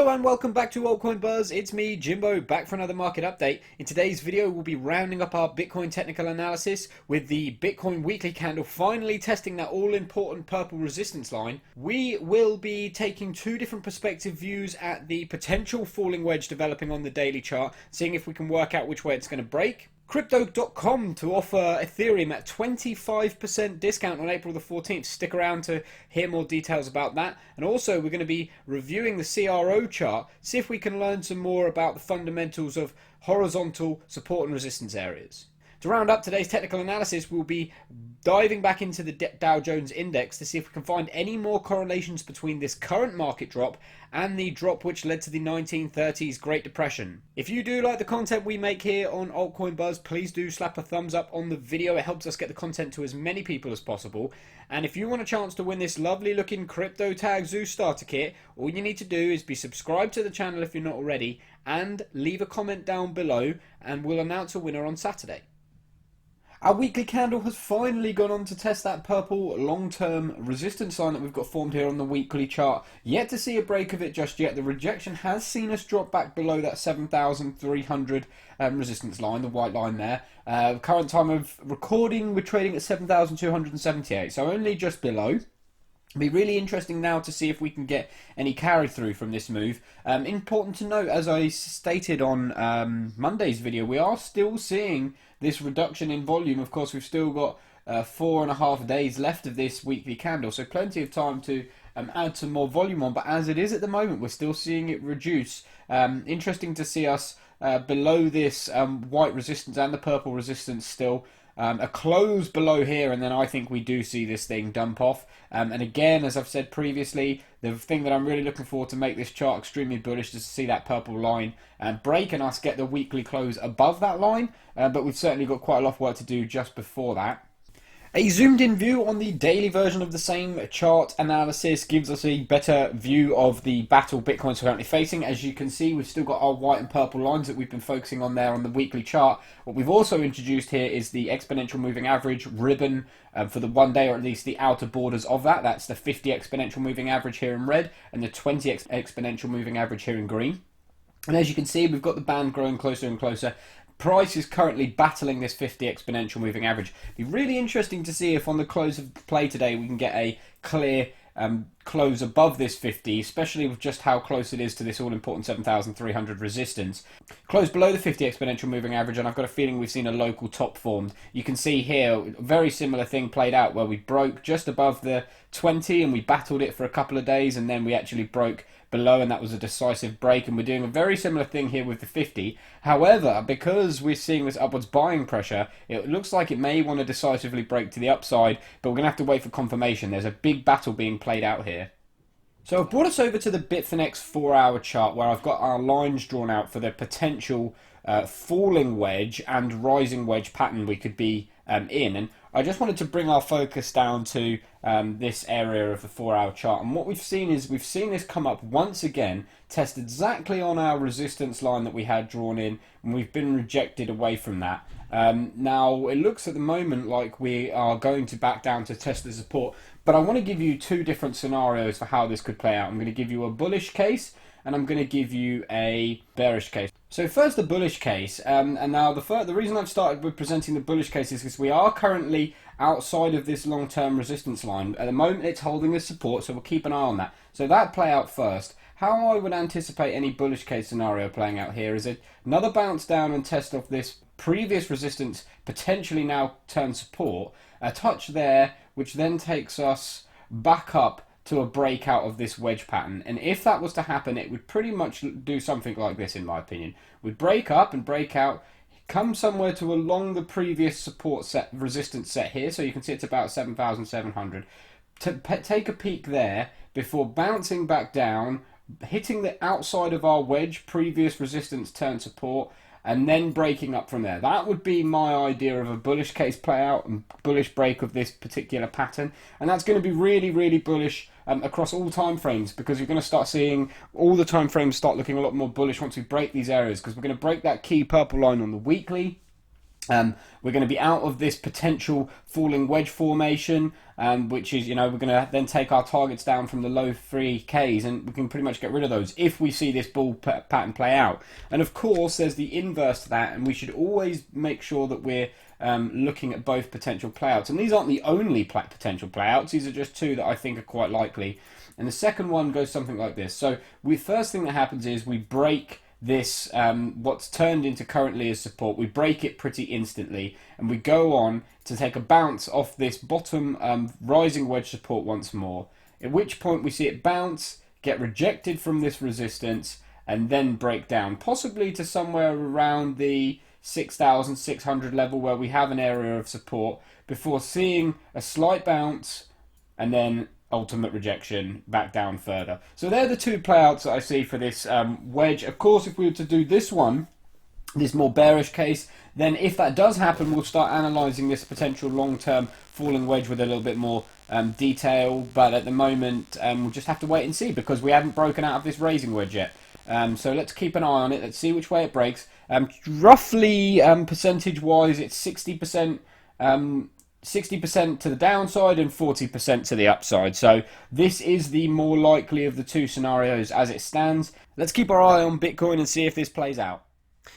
Hello and welcome back to Altcoin Buzz. It's me, Jimbo, back for another market update. In today's video, we'll be rounding up our Bitcoin technical analysis with the Bitcoin weekly candle finally testing that all-important purple resistance line. We will be taking two different perspective views at the potential falling wedge developing on the daily chart, seeing if we can work out which way it's going to break. CryptoCom to offer Ethereum at 25% discount on April the 14th. Stick around to hear more details about that. And also we're going to be reviewing the CRO chart, see if we can learn some more about the fundamentals of horizontal support and resistance areas. To round up today's technical analysis, we'll be diving back into the Dow Jones Index to see if we can find any more correlations between this current market drop and the drop which led to the 1930s Great Depression. If you do like the content we make here on Altcoin Buzz, please do slap a thumbs up on the video. It helps us get the content to as many people as possible. And if you want a chance to win this lovely looking CryptoTag Zoo starter kit, all you need to do is be subscribed to the channel if you're not already and leave a comment down below and we'll announce a winner on Saturday. Our weekly candle has finally gone on to test that purple long-term resistance line that we've got formed here on the weekly chart. Yet to see a break of it just yet. The rejection has seen us drop back below that 7,300 resistance line, the white line there. Current time of recording, we're trading at 7,278, so only just below. It'll be really interesting now to see if we can get any carry through from this move. Important to note, as I stated on Monday's video, we are still seeing this reduction in volume. Of course, we've still got 4.5 days left of this weekly candle, so plenty of time to add some more volume on. But as it is at the moment, we're still seeing it reduce. Interesting to see us below this white resistance and the purple resistance still. A close below here, and then I think we do see this thing dump off. And again, as I've said previously, the thing that I'm really looking for to make this chart extremely bullish is to see that purple line break and us get the weekly close above that line. But we've certainly got quite a lot of work to do just before that. A zoomed in view on the daily version of the same chart analysis gives us a better view of the battle Bitcoin's currently facing. As you can see, we've still got our white and purple lines that we've been focusing on there on the weekly chart. What we've also introduced here is the exponential moving average ribbon for the 1 day, or at least the outer borders of that. That's the 50 exponential moving average here in red and the 20 exponential moving average here in green. And as you can see, we've got the band growing closer and closer. Price is currently battling this 50 exponential moving average. It'd be really interesting to see if on the close of play today we can get a clear close above this 50, especially with just how close it is to this all-important 7,300 resistance. Close below the 50 exponential moving average, and I've got a feeling we've seen a local top formed. You can see here a very similar thing played out where we broke just above the 20 and we battled it for a couple of days, and then we actually broke below, and that was a decisive break. And we're doing a very similar thing here with the 50. However, because we're seeing this upwards buying pressure, it looks like it may want to decisively break to the upside, but we're going to have to wait for confirmation. There's a big battle being played out here. So I've brought us over to the Bitfinex 4-hour chart where I've got our lines drawn out for the potential falling wedge and rising wedge pattern we could be in. And I just wanted to bring our focus down to this area of the 4-hour chart. And what we've seen is we've seen this come up once again, test exactly on our resistance line that we had drawn in, and we've been rejected away from that. Now, it looks at the moment like we are going to back down to test the support, but I want to give you two different scenarios for how this could play out. I'm going to give you a bullish case, and I'm going to give you a bearish case. So first the bullish case, and now the reason I've started with presenting the bullish case is because we are currently outside of this long-term resistance line. At the moment it's holding this support, so we'll keep an eye on that. So that play out first. How I would anticipate any bullish case scenario playing out here is another bounce down and test of this previous resistance, potentially now turn support, a touch there, which then takes us back up to a breakout of this wedge pattern. And if that was to happen, it would pretty much do something like this, in my opinion. We'd break up and break out, come somewhere to along the previous support set, resistance set here, so you can see it's about 7,700. Take a peek there before bouncing back down, hitting the outside of our wedge, previous resistance turn support, and then breaking up from there. That would be my idea of a bullish case play out and bullish break of this particular pattern. And that's going to be really, really bullish across all time frames, because you're going to start seeing all the time frames start looking a lot more bullish once we break these areas, because we're going to break that key purple line on the weekly. We're going to be out of this potential falling wedge formation, which is, we're going to then take our targets down from the low 3Ks, and we can pretty much get rid of those if we see this bull pattern play out. And of course, there's the inverse to that, and we should always make sure that we're looking at both potential playouts. And these aren't the only potential playouts, these are just two that I think are quite likely. And the second one goes something like this. So first thing that happens is we break this, what's turned into currently as support, we break it pretty instantly, and we go on to take a bounce off this bottom rising wedge support once more, at which point we see it bounce, get rejected from this resistance, and then break down, possibly to somewhere around the 6,600 level where we have an area of support, before seeing a slight bounce and then ultimate rejection back down further. So they're the two playouts that I see for this wedge. Of course, if we were to do this one, this more bearish case, then if that does happen, we'll start analysing this potential long-term falling wedge with a little bit more detail. But at the moment, we'll just have to wait and see, because we haven't broken out of this raising wedge yet. So let's keep an eye on it. Let's see which way it breaks. Roughly, percentage-wise, it's 60%. 60% to the downside and 40% to the upside. So this is the more likely of the two scenarios as it stands. Let's keep our eye on Bitcoin and see if this plays out.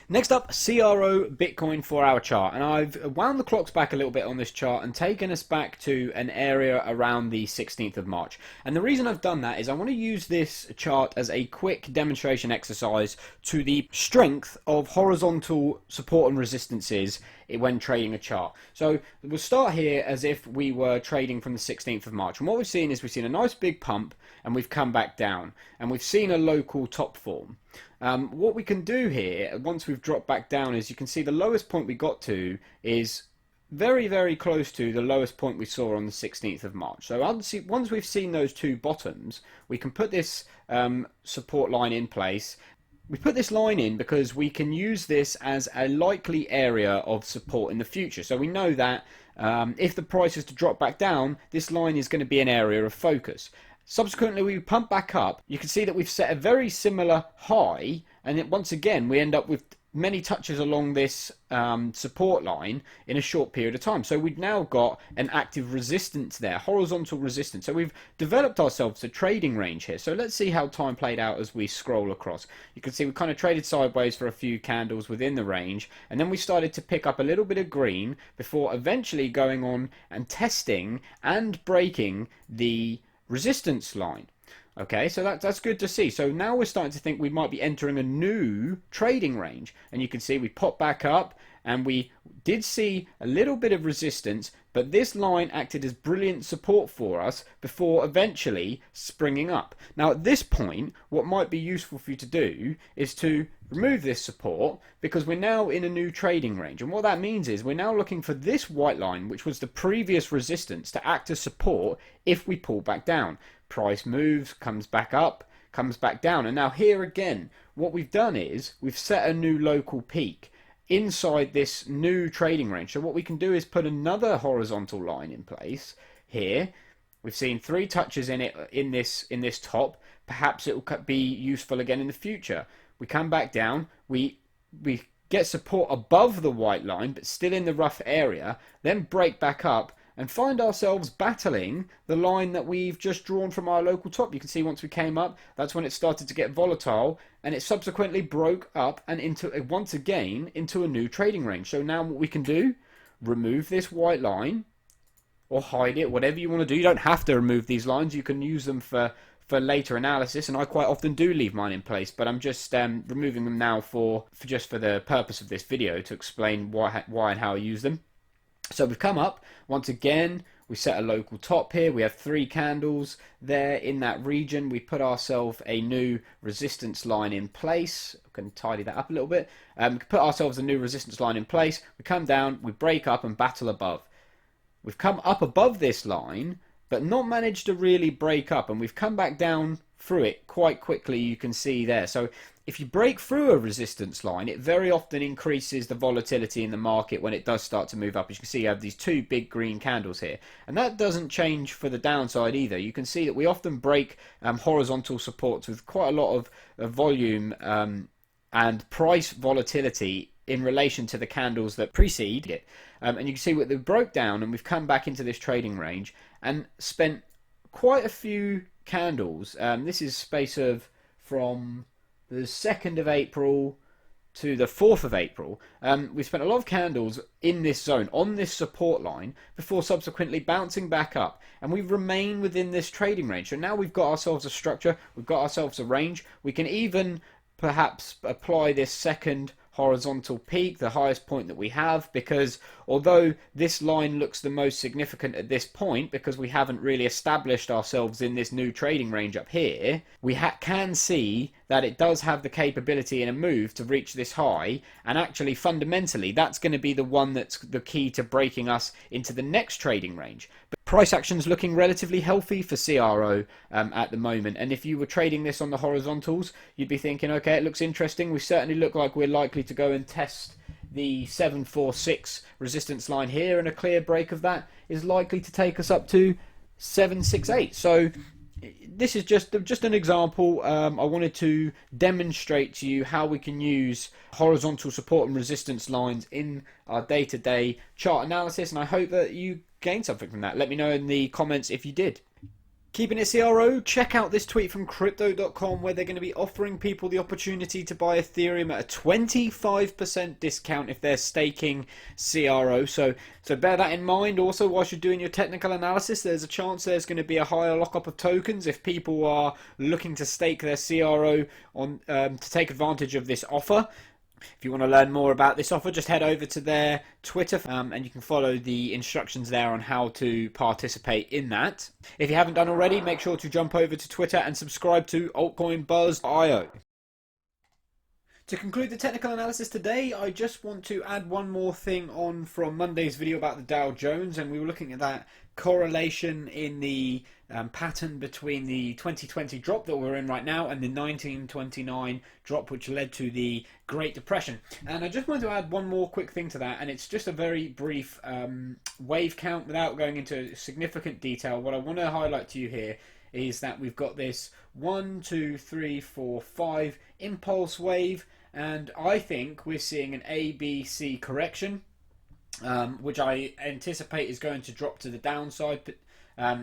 Next up, CRO Bitcoin 4-hour chart, and I've wound the clocks back a little bit on this chart and taken us back to an area around the 16th of March. And the reason I've done that is I want to use this chart as a quick demonstration exercise to the strength of horizontal support and resistances when trading a chart. So we'll start here as if we were trading from the 16th of March. And what we've seen is we've seen a nice big pump, and we've come back down, and we've seen a local top form. What we can do here, once we've dropped back down, is you can see the lowest point we got to is very, very close to the lowest point we saw on the 16th of March. So once we've seen those two bottoms, we can put this support line in place. We put this line in because we can use this as a likely area of support in the future. So we know that if the price is to drop back down, this line is going to be an area of focus. Subsequently, we pump back up. You can see that we've set a very similar high, and once again we end up with many touches along this support line in a short period of time. So we've now got an active resistance there, horizontal resistance. So we've developed ourselves a trading range here. So let's see how time played out as we scroll across. You can see we kind of traded sideways for a few candles within the range, and then we started to pick up a little bit of green before eventually going on and testing and breaking the resistance line. Okay, so that's good to see. So now we're starting to think we might be entering a new trading range, and you can see we popped back up, and we did see a little bit of resistance, but this line acted as brilliant support for us before eventually springing up. Now at this point, what might be useful for you to do is to remove this support, because we're now in a new trading range, and what that means is we're now looking for this white line, which was the previous resistance, to act as support if we pull back down. Price moves, comes back up, comes back down, and now here again what we've done is we've set a new local peak inside this new trading range. So what we can do is put another horizontal line in place here. We've seen 3 touches in it in this top. Perhaps it will be useful again in the future. We come back down, we get support above the white line but still in the rough area, then break back up and find ourselves battling the line that we've just drawn from our local top. You can see once we came up, that's when it started to get volatile, and it subsequently broke up and once again into a new trading range. So now what we can do, remove this white line or hide it, whatever you want to do. You don't have to remove these lines, you can use them for later analysis, and I quite often do leave mine in place, but I'm just removing them now for the purpose of this video, to explain why and how I use them. So we've come up, once again, we set a local top here, we have 3 candles there in that region, we put ourselves a new resistance line in place. I can tidy that up a little bit. We can put ourselves a new resistance line in place, we come down, we break up and battle above. We've come up above this line, but not managed to really break up, and we've come back down through it quite quickly, you can see there. So if you break through a resistance line, it very often increases the volatility in the market when it does start to move up. As you can see, you have these 2 big green candles here, and that doesn't change for the downside either. You can see that we often break horizontal supports with quite a lot of volume and price volatility in relation to the candles that precede it. And you can see what they broke down, and we've come back into this trading range and spent quite a few candles. This is space of from the 2nd of April to the 4th of April. We spent a lot of candles in this zone, on this support line, before subsequently bouncing back up. And we remain within this trading range. So now we've got ourselves a structure, we've got ourselves a range. We can even perhaps apply this second horizontal peak, the highest point that we have, because although this line looks the most significant at this point, because we haven't really established ourselves in this new trading range up here, we can see that it does have the capability in a move to reach this high, and actually fundamentally that's going to be the one that's the key to breaking us into the next trading range. But price action's looking relatively healthy for CRO at the moment, and if you were trading this on the horizontals, you'd be thinking, okay, it looks interesting. We certainly look like we're likely to go and test the 746 resistance line here, and a clear break of that is likely to take us up to 768. So this is just an example. I wanted to demonstrate to you how we can use horizontal support and resistance lines in our day-to-day chart analysis, and I hope that you gained something from that. Let me know in the comments if you did. Keeping it CRO, check out this tweet from Crypto.com where they're going to be offering people the opportunity to buy Ethereum at a 25% discount if they're staking CRO. So bear that in mind. Also, whilst you're doing your technical analysis, there's a chance there's going to be a higher lockup of tokens if people are looking to stake their CRO on to take advantage of this offer. If you want to learn more about this offer, just head over to their Twitter and you can follow the instructions there on how to participate in that. If you haven't done already, make sure to jump over to Twitter and subscribe to altcoinbuzz.io. To conclude the technical analysis today, I just want to add one more thing on from Monday's video about the Dow Jones, and we were looking at that correlation in the pattern between the 2020 drop that we're in right now and the 1929 drop which led to the Great Depression. And I just wanted to add one more quick thing to that, and it's just a very brief wave count without going into significant detail. What I want to highlight to you here is that we've got this 1, 2, 3, 4, 5 impulse wave, and I think we're seeing an ABC correction, which I anticipate is going to drop to the downside, but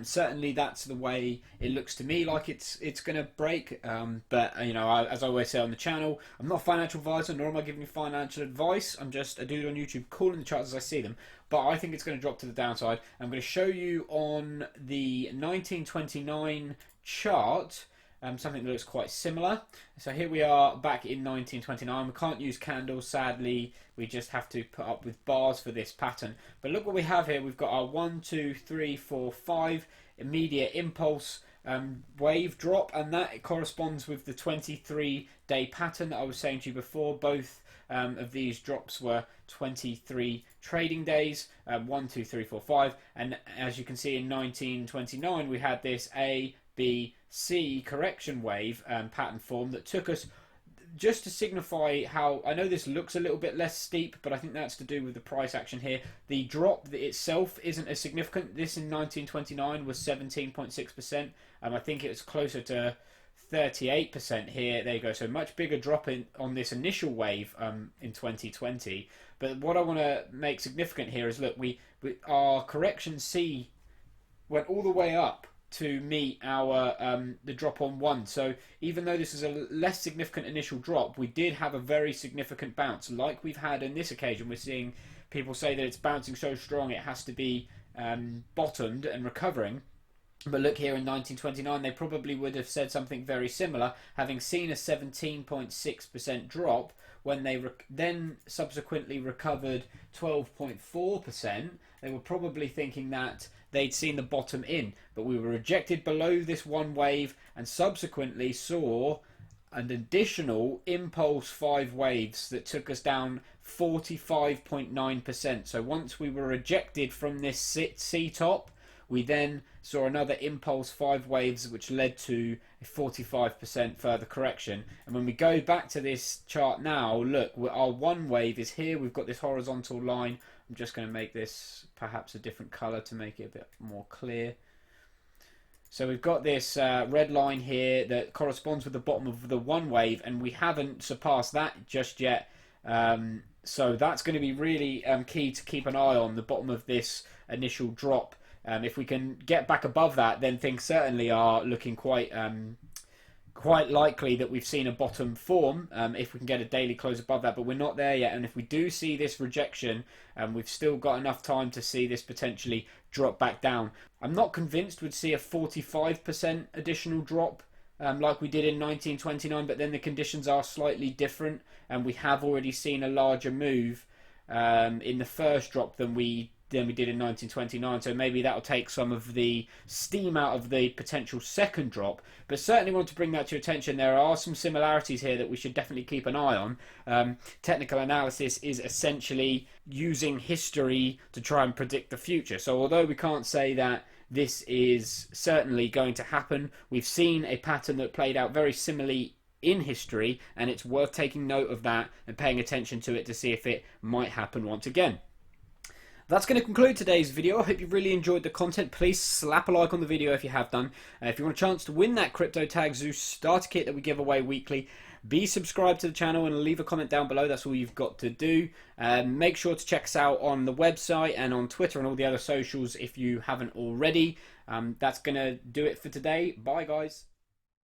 certainly that's the way it looks to me like it's going to break. But you know, as I always say on the channel, I'm not a financial advisor, nor am I giving you financial advice. I'm just a dude on YouTube calling the charts as I see them. But I think it's going to drop to the downside. I'm going to show you on the 1929 chart something that looks quite similar. So here we are back in 1929. We can't use candles, sadly. We just have to put up with bars for this pattern. But look what we have here. We've got our 1, 2, 3, 4, 5 immediate impulse wave drop, and that corresponds with the 23-day pattern that I was saying to you before. Both of these drops were 23 trading days, 1, 2, 3, 4, 5, and as you can see in 1929 we had this A, B, C correction wave pattern form that took us, just to signify how, I know this looks a little bit less steep, but I think that's to do with the price action here. The drop itself isn't as significant. This in 1929 was 17.6%. I think it was closer to 38% here. There you go. So much bigger drop on this initial wave in 2020. But what I want to make significant here is, look, our correction C went all the way up to meet our the drop on 1. So even though this is a less significant initial drop, we did have a very significant bounce, like we've had in this occasion. We're seeing people say that it's bouncing so strong it has to be bottomed and recovering. But look here in 1929, they probably would have said something very similar, having seen a 17.6% drop. When they then subsequently recovered 12.4%, they were probably thinking that they'd seen the bottom in, but we were rejected below this one wave and subsequently saw an additional impulse 5 waves that took us down 45.9%. So once we were rejected from this C top, we then saw another impulse 5 waves which led to a 45% further correction. And when we go back to this chart now, look, our 1 wave is here. We've got this horizontal line. I'm just going to make this perhaps a different color to make it a bit more clear. So we've got this red line here that corresponds with the bottom of the 1 wave, and we haven't surpassed that just yet. So that's going to be really key to keep an eye on the bottom of this initial drop. If we can get back above that, then things certainly are looking quite likely that we've seen a bottom form if we can get a daily close above that, but we're not there yet. And if we do see this rejection, we've still got enough time to see this potentially drop back down. I'm not convinced we'd see a 45% additional drop like we did in 1929, but then the conditions are slightly different, and we have already seen a larger move in the first drop than we did in 1929, so maybe that'll take some of the steam out of the potential second drop. But certainly want to bring that to your attention. There are some similarities here that we should definitely keep an eye on. Technical analysis is essentially using history to try and predict the future. So although we can't say that this is certainly going to happen, we've seen a pattern that played out very similarly in history, and it's worth taking note of that and paying attention to it to see if it might happen once again. That's going to conclude today's video. I hope you've really enjoyed the content. Please slap a like on the video if you have done. If you want a chance to win that CryptoTag Zeus starter kit that we give away weekly, be subscribed to the channel and leave a comment down below. That's all you've got to do. Make sure to check us out on the website and on Twitter and all the other socials if you haven't already. That's going to do it for today. Bye, guys.